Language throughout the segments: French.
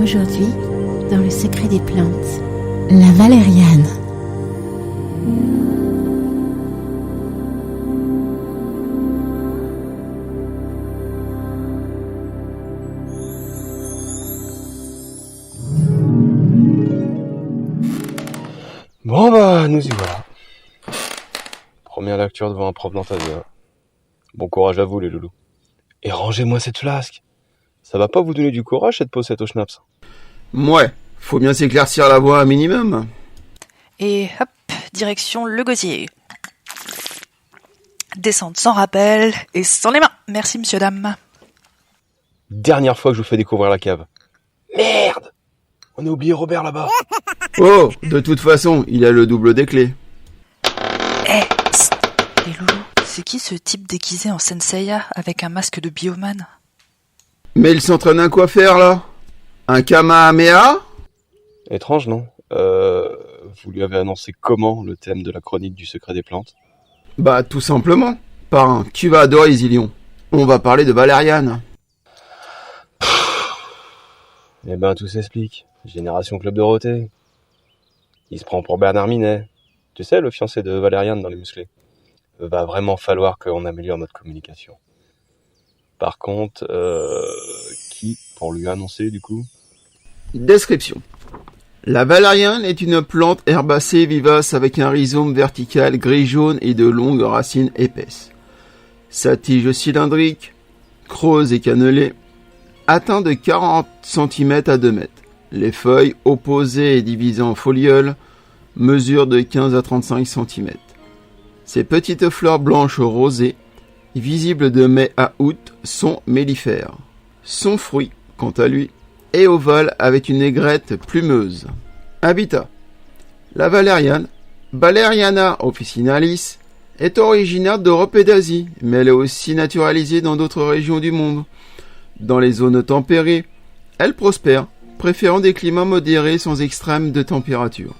Aujourd'hui, dans le secret des plantes, la valériane. Bon bah, nous y voilà. Première lecture devant un prof d'Antasia. Bon courage à vous les loulous. Et rangez-moi cette flasque. Ça va pas vous donner du courage cette possette au schnaps? Ouais, faut bien s'éclaircir la voie un minimum. Et hop, direction le gosier. Descente sans rappel et sans les mains. Merci monsieur dame. Dernière fois que je vous fais découvrir la cave. Merde! On a oublié Robert là-bas. Oh, de toute façon, il a le double des clés. Psst, les loulous, c'est qui ce type déguisé en Senseiya avec un masque de bioman? Mais il s'entraîne à quoi faire là? Un Kamehameha? Étrange, non? Vous lui avez annoncé comment le thème de la chronique du secret des plantes? Bah tout simplement. Parrain, tu vas adorer Zillion. On va parler de valériane. Eh ben tout s'explique. Génération Club Dorothée. Il se prend pour Bernard Minet. Tu sais, le fiancé de Valériane dans Les Musclés. Va vraiment falloir qu'on améliore notre communication. Par contre, qui pour lui annoncer du coup? Description. La valériane est une plante herbacée vivace avec un rhizome vertical gris-jaune et de longues racines épaisses. Sa tige cylindrique, creuse et cannelée, atteint de 40 cm à 2 mètres. Les feuilles, opposées et divisées en folioles, mesurent de 15 à 35 cm. Ces petites fleurs blanches rosées, visibles de mai à août, sont mellifères. Son fruit, quant à lui, est ovale avec une aigrette plumeuse. Habitat. La valériane, Valeriana officinalis, est originaire d'Europe et d'Asie, mais elle est aussi naturalisée dans d'autres régions du monde. Dans les zones tempérées, elle prospère, préférant des climats modérés sans extrême de température.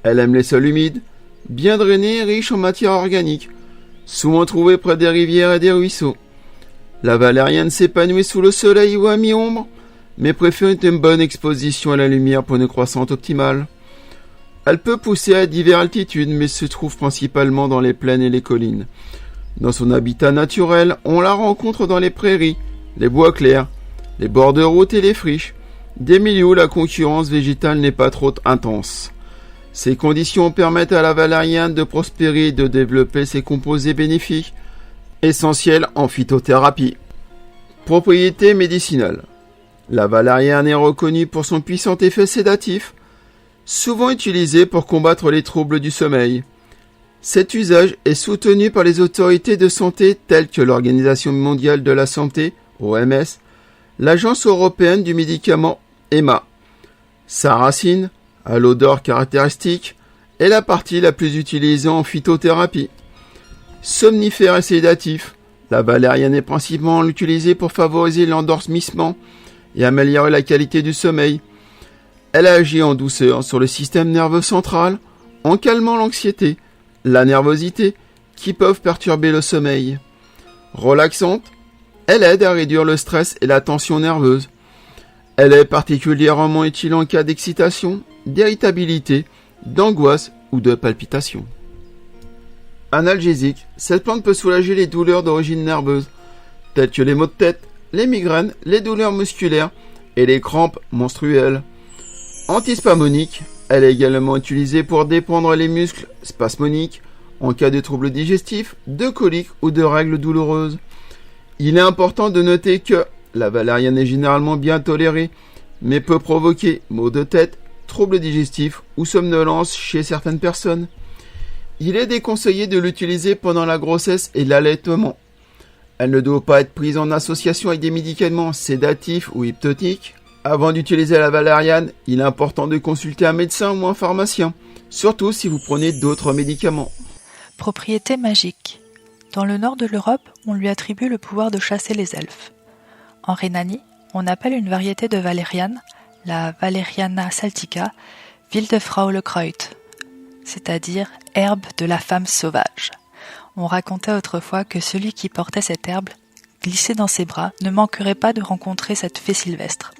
Elle aime les sols humides, bien drainés et riches en matière organique, souvent trouvés près des rivières et des ruisseaux. La valériane s'épanouit sous le soleil ou à mi-ombre, mais préfère une bonne exposition à la lumière pour une croissance optimale. Elle peut pousser à diverses altitudes, mais se trouve principalement dans les plaines et les collines. Dans son habitat naturel, on la rencontre dans les prairies, les bois clairs, les bords de route et les friches, des milieux où la concurrence végétale n'est pas trop intense. Ces conditions permettent à la valériane de prospérer et de développer ses composés bénéfiques, essentiels en phytothérapie. Propriétés médicinales. La valériane est reconnue pour son puissant effet sédatif, souvent utilisé pour combattre les troubles du sommeil. Cet usage est soutenu par les autorités de santé telles que l'Organisation mondiale de la santé, OMS, l'Agence européenne du médicament, EMA. Sa racine, à l'odeur caractéristique, est la partie la plus utilisée en phytothérapie. Somnifère et sédatif, la valériane est principalement utilisée pour favoriser l'endormissement et améliorer la qualité du sommeil. Elle agit en douceur sur le système nerveux central, en calmant l'anxiété, la nervosité, qui peuvent perturber le sommeil. Relaxante, elle aide à réduire le stress et la tension nerveuse. Elle est particulièrement utile en cas d'excitation, d'irritabilité, d'angoisse ou de palpitation. Analgésique, cette plante peut soulager les douleurs d'origine nerveuse, telles que les maux de tête, les migraines, les douleurs musculaires et les crampes menstruelles. Antispasmodique, elle est également utilisée pour détendre les muscles spasmodiques en cas de troubles digestifs, de coliques ou de règles douloureuses. Il est important de noter que la valériane est généralement bien tolérée, mais peut provoquer maux de tête, troubles digestifs ou somnolence chez certaines personnes. Il est déconseillé de l'utiliser pendant la grossesse et l'allaitement. Elle ne doit pas être prise en association avec des médicaments sédatifs ou hypnotiques. Avant d'utiliser la valériane, il est important de consulter un médecin ou un pharmacien, surtout si vous prenez d'autres médicaments. Propriété magique. Dans le nord de l'Europe, on lui attribue le pouvoir de chasser les elfes. En Rhénanie, on appelle une variété de valériane, la Valeriana saltica, Wildefraulenkreuz, c'est-à-dire herbe de la femme sauvage. On racontait autrefois que celui qui portait cette herbe, glissée dans ses bras, ne manquerait pas de rencontrer cette fée sylvestre.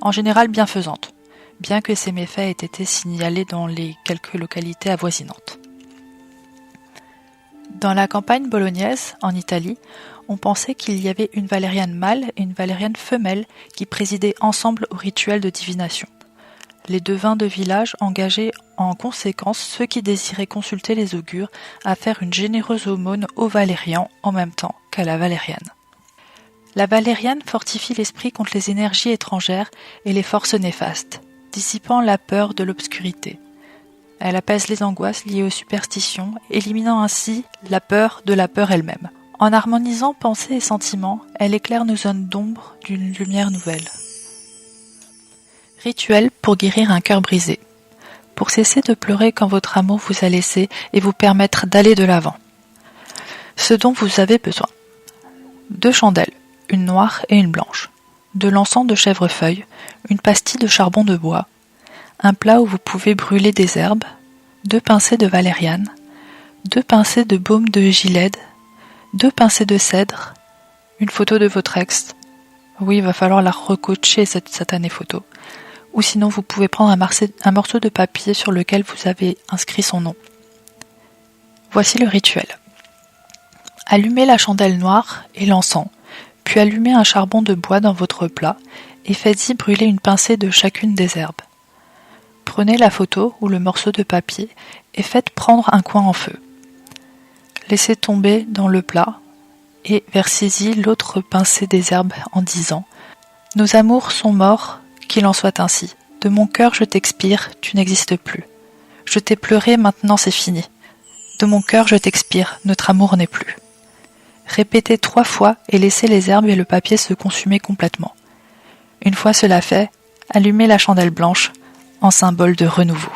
en général bienfaisante, bien que ces méfaits aient été signalés dans les quelques localités avoisinantes. Dans la campagne bolognaise, en Italie, on pensait qu'il y avait une valériane mâle et une valériane femelle qui présidaient ensemble au rituel de divination. Les devins de village engageaient en conséquence ceux qui désiraient consulter les augures à faire une généreuse aumône au valérian en même temps qu'à la valériane. La valériane fortifie l'esprit contre les énergies étrangères et les forces néfastes, dissipant la peur de l'obscurité. Elle apaise les angoisses liées aux superstitions, éliminant ainsi la peur de la peur elle-même. En harmonisant pensée et sentiments, elle éclaire nos zones d'ombre d'une lumière nouvelle. Rituel pour guérir un cœur brisé. Pour cesser de pleurer quand votre amour vous a laissé et vous permettre d'aller de l'avant. Ce dont vous avez besoin. 2 chandelles, une noire et une blanche. De l'encens de chèvrefeuille, une pastille de charbon de bois, un plat où vous pouvez brûler des herbes, 2 pincées de valériane, 2 pincées de baume de gilède, 2 pincées de cèdre, une photo de votre ex. Oui, il va falloir la recoacher cette satanée photo. Ou sinon vous pouvez prendre un morceau de papier sur lequel vous avez inscrit son nom. Voici le rituel. Allumez la chandelle noire et l'encens, puis allumez un charbon de bois dans votre plat et faites-y brûler une pincée de chacune des herbes. Prenez la photo ou le morceau de papier et faites prendre un coin en feu. Laissez tomber dans le plat et versez-y l'autre pincée des herbes en disant « Nos amours sont morts, qu'il en soit ainsi. De mon cœur je t'expire, tu n'existes plus. Je t'ai pleuré, maintenant c'est fini. De mon cœur je t'expire, notre amour n'est plus. » Répétez 3 fois et laissez les herbes et le papier se consumer complètement. Une fois cela fait, allumez la chandelle blanche en symbole de renouveau.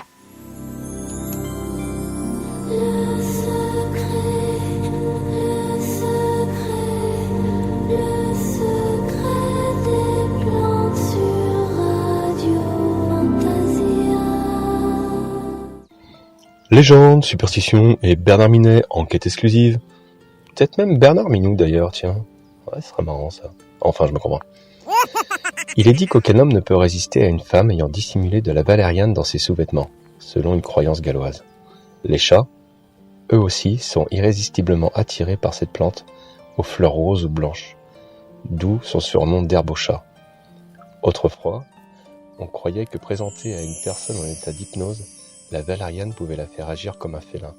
Légende, superstition et Bernard Minet, enquête exclusive. Peut-être même Bernard Minou d'ailleurs, tiens. Ouais, ce serait marrant ça. Enfin, je me comprends. Il est dit qu'aucun homme ne peut résister à une femme ayant dissimulé de la valériane dans ses sous-vêtements, selon une croyance galloise. Les chats, eux aussi, sont irrésistiblement attirés par cette plante aux fleurs roses ou blanches, d'où son surnom d'herbe au chat. Autrefois, on croyait que présentée à une personne en état d'hypnose, la valériane pouvait la faire agir comme un félin.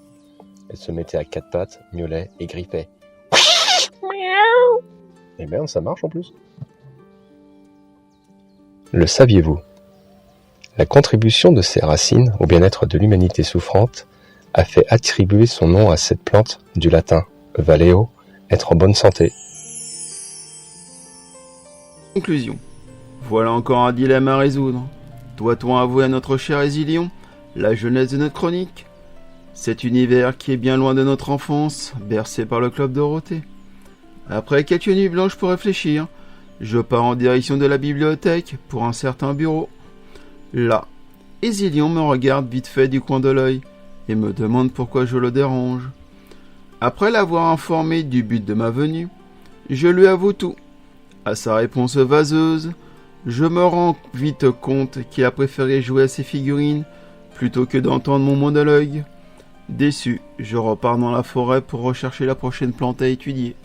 Elle se mettait à 4 pattes, miaulait et griffait. Et merde, ça marche en plus. Le saviez-vous ? La contribution de ces racines au bien-être de l'humanité souffrante a fait attribuer son nom à cette plante du latin valeo, être en bonne santé. Conclusion. Voilà encore un dilemme à résoudre. Doit-on avouer à notre cher Hésilion la jeunesse de notre chronique ? Cet univers qui est bien loin de notre enfance, bercé par le Club Dorothée. Après quelques nuits blanches pour réfléchir, je pars en direction de la bibliothèque pour un certain bureau. Là, Hésilion me regarde vite fait du coin de l'œil et me demande pourquoi je le dérange. Après l'avoir informé du but de ma venue, je lui avoue tout. À sa réponse vaseuse, je me rends vite compte qu'il a préféré jouer à ses figurines plutôt que d'entendre mon monologue. Déçu, je repars dans la forêt pour rechercher la prochaine plante à étudier.